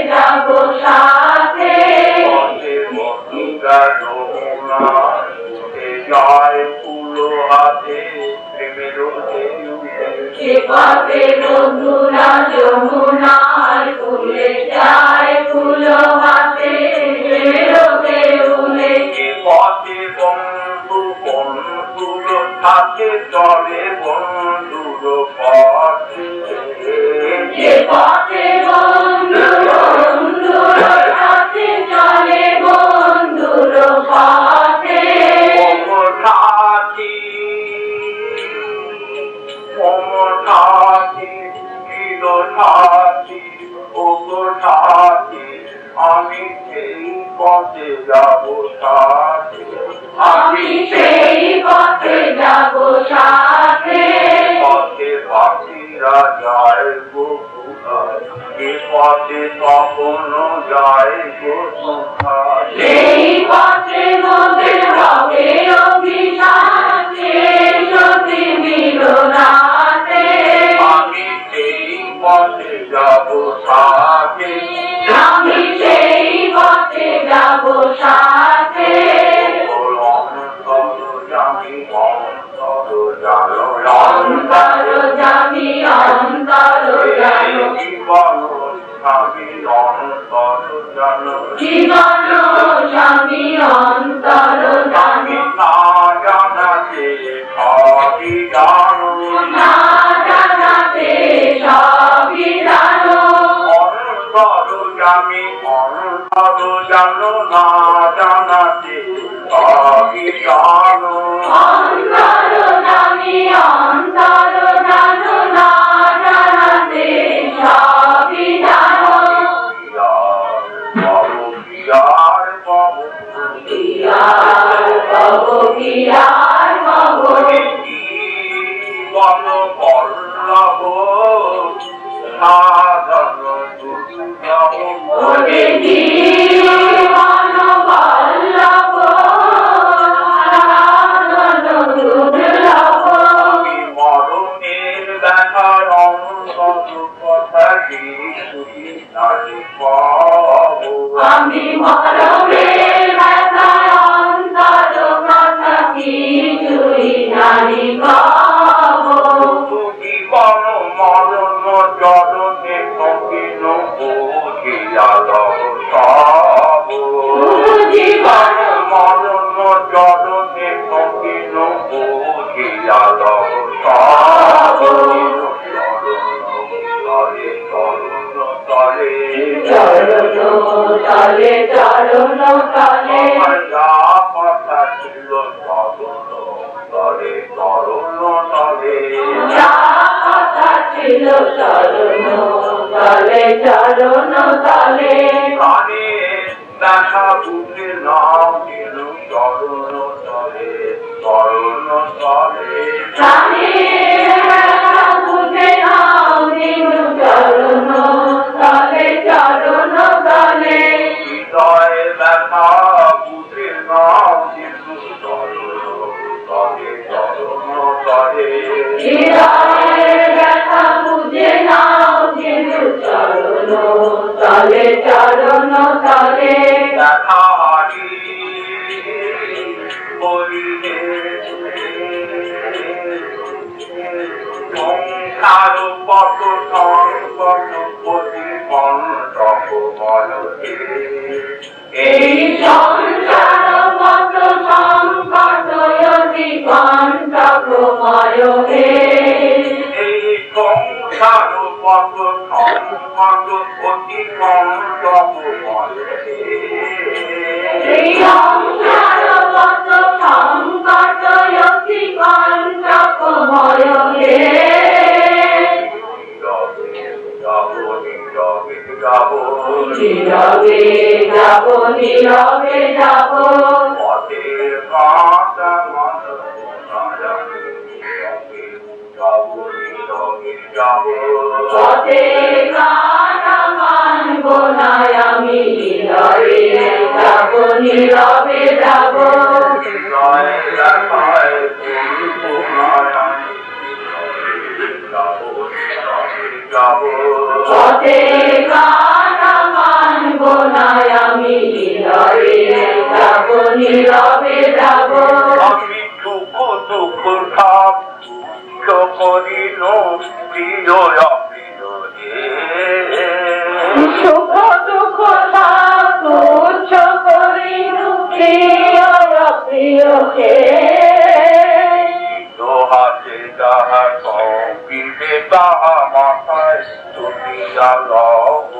যাবো সাথে যায় ফুলো হাতে প্রেমের পথে বন্ধুরা যমুনার ফুলে যায় ফুলো হাতে পথে বন্ধু বন্ধুর থাকে চলে বন্ধুর পথে পথে বন্ধু বন্ধুর সাথে চলে বন্ধুর পথে আমি সেই পথে যাবো সাথে আমি সেই পথে যাবো সাথে পথে পাখিরা যায় গোপুরায় এ পথে কখনো যায় গোপুরায় সেই পথে মোদের হবে অভিশাপ সতী মিলনাতে আমি সেই পথে যাবো সাথে আমি সেই পথে যাবো সাথে আমি অন্তর জানো অন্তর জানি অন্তর জানো জীবন আমি অন্তর জানো জীবন স্বামী অন্তর জানি না জানাতে সবই জানো না জানাতে সবই জানো অন্তর জানো না জানাতে সবই জানো অন্তর জানি অন্তর জানো না জানাতে সবই জানো আর বাবু আর বাবু বল বল্লভ সাধন ওরে জীবন বল্লভ দুর্লভ মরণের ব্যথার অন্তর কথা কিছুই নারী পাবো আমি মরণের ব্যথার অন্তর কথা কিছুই নারী পাবো জীবন মরণ চরণে সঙ্গীন বুঝিয়াল সব জীবন মরণ চরণে সঙ্গীন বুঝিয়াল সব চরণ তলে চরণ তলে কথা ছিল চরণ তলে চরণ তলে কথা ছিল চরণ তলে চরণ তলে কানে দেখা বুঝে নাম দিল চরণ তলে চরণ তলে প্রাণে বুঝে নাও দিনু চরণ তলে চরণ তলে হৃদয়ে দেখা বুঝে নাম দিল চরণ তলে চরণ তলে হৃদয়ে ব্যথা বুঝে নাও দিনু চরণ তলে চরণ তলে দেখা হারি করিলে সংসার পথ সংকট প্রতিপন্ন মনতে এই সংসার পথ সংকট অতি কণ্ঠময় হে এই সংসার পথ সংকট প্রতিপন্ন মনতে এই সংসার পথ সংকট অতি কণ্ঠময় হে নীরবে যাব নীরবে যাব পথের কাঁটা পথে কাটা মানব না আমি নীরবে যাব নীরবে যাব পথে কাটা করিনু প্রিয় অপ্রিয় সুখ দুঃখ তুচ্ছ করিনু প্রিয় অপ্রিয় হাতে যাহা সঙ্গীতে তাহা মাথায় তুলিয়া লব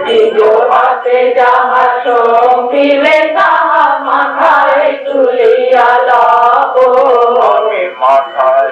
নিজ হাতে যাহা সঙ্গীবে তাহা মাথায় তুলিয়া লব আমি মাথায়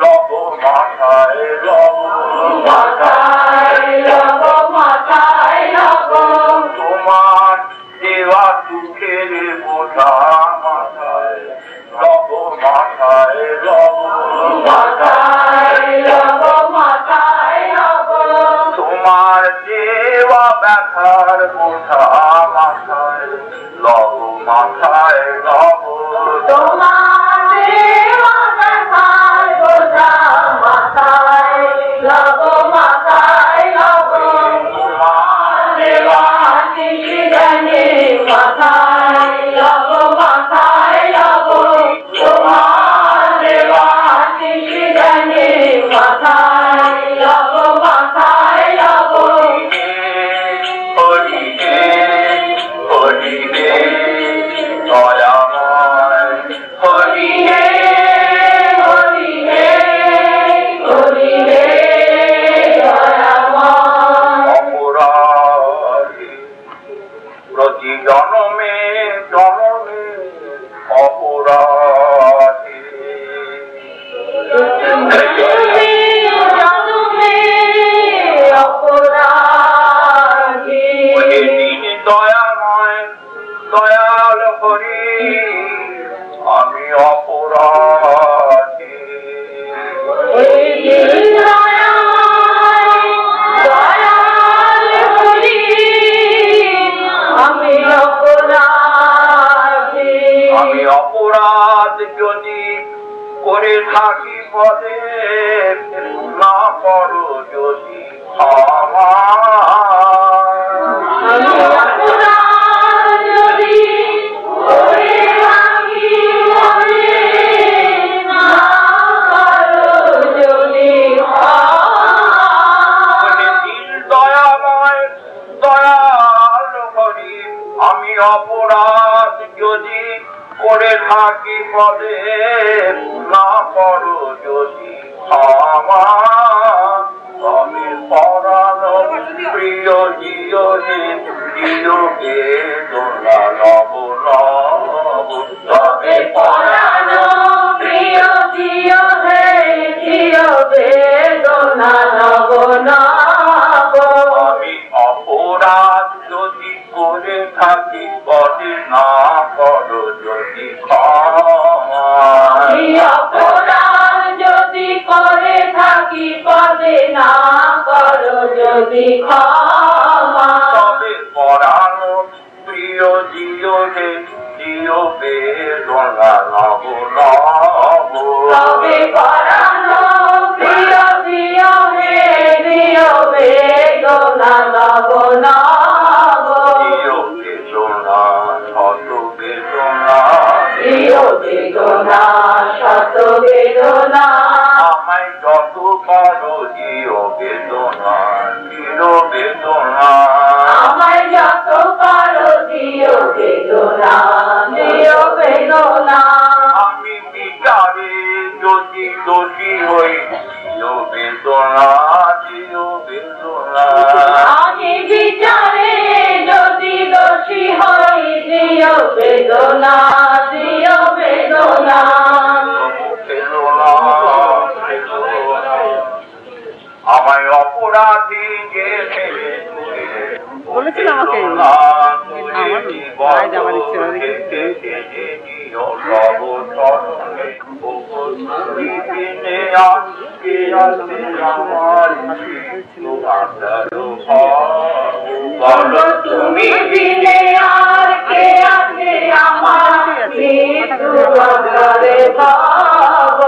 লব মাথায় লব মাথায় লব মাথায় লব তোমার দেওয়া দুঃখের বোঝা মাথায় লব মাথায় লব মাথায় লব মাথায় লব তোমার দেওয়া ব্যথার বোঝা মাথায় লব মাথায় লব তোমার দেওয়া ব্যথার বোঝা মাথায় লব মাথায় লব তোমার দেওয়া শিশিরানি মাথায় লব মাথায় লব তোমার দেওয়া শিশিরানি মাথায় লব মাথায় লব হরি হে হরি হে দয়াময় হরি হে হরি হে হরি হে দয়াময় অপরাধী প্রতি জনমে জনমে অপরাধী ওহে দিন দয়াময় দয়াল হরি আমি অপরাধী আমি অপরাধ যদি করে থাকি পদে না করো যদি দয়াময় দয়াল হরি আমি অপরাধ যদি করে থাকি পদে না করো যদি আমি পরানো প্রিয় জিও হে জিও বেদনা লব লব তবে পরানো প্রিয় জিও হে জিও বেদনা নব নব আমি অপরাধ যদি করে থাকি পদে না করো যদি ক্ষমা অপরাধ যদি করে থাকি পদে না করো যদি ক্ষমা তবে পরানো প্রিয় জিও হে জিও বেদনা নব নব তবে পরানো প্রিয় জিও হে জিও বেদনা নব নব জিও বেদনা শত বেদনা প্রিয় বেদনা শত বেদনা আমায় যত পারো জিও বেদনা চির বেদনা আমায় যত পারো দিও বেদনা দিও বেদনা আমি বিচারে যদি দোষী হই জিও বেদনা জিও বেদনা আমি বিচারে যদি দোষী হই দিও বেদনা দিও বেদনা আমায় অপরাধী যে বলেছিল আমাকে তুমি বিনে আর কে আছে আমার মৃত্যু অন্তরে ভাব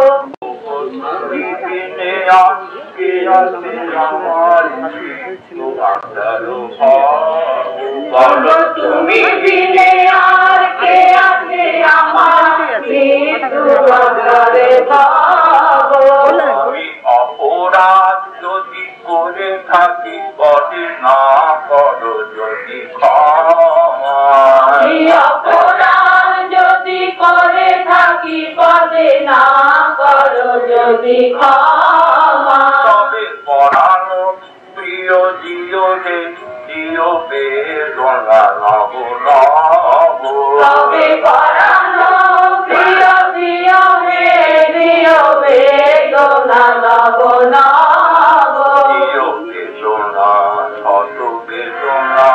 তুমি বিনে আর কে আছে আমার মৃত্যু অন্তরে ভাব পদে না করো যদি ক্ষমা অপরাধ যদি করে থাকি পদে না করো যদি ক্ষমা তবে পড়ানো প্রিয় জিওকে জিও বেদনা নব নব তবে পরানো প্রিয় প্রিয় হে প্রিয় বেদনা নব নব জিও বেদনা শত বেদনা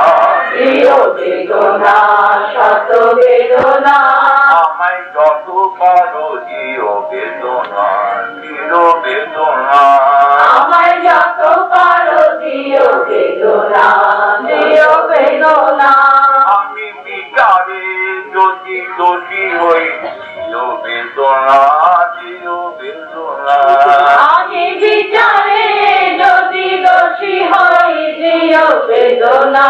প্রিয় বেদনা শত বেদনা আমায় যত পারো জিও বেদনা চির বেদনা আমায় যত পারো দিও বেদনা দিও বেদনা আমি বিচারে যদি দোষী হই দিও বেদনা দিও বেদনা আমি বিচারে যদি দোষী হই দিও বেদনা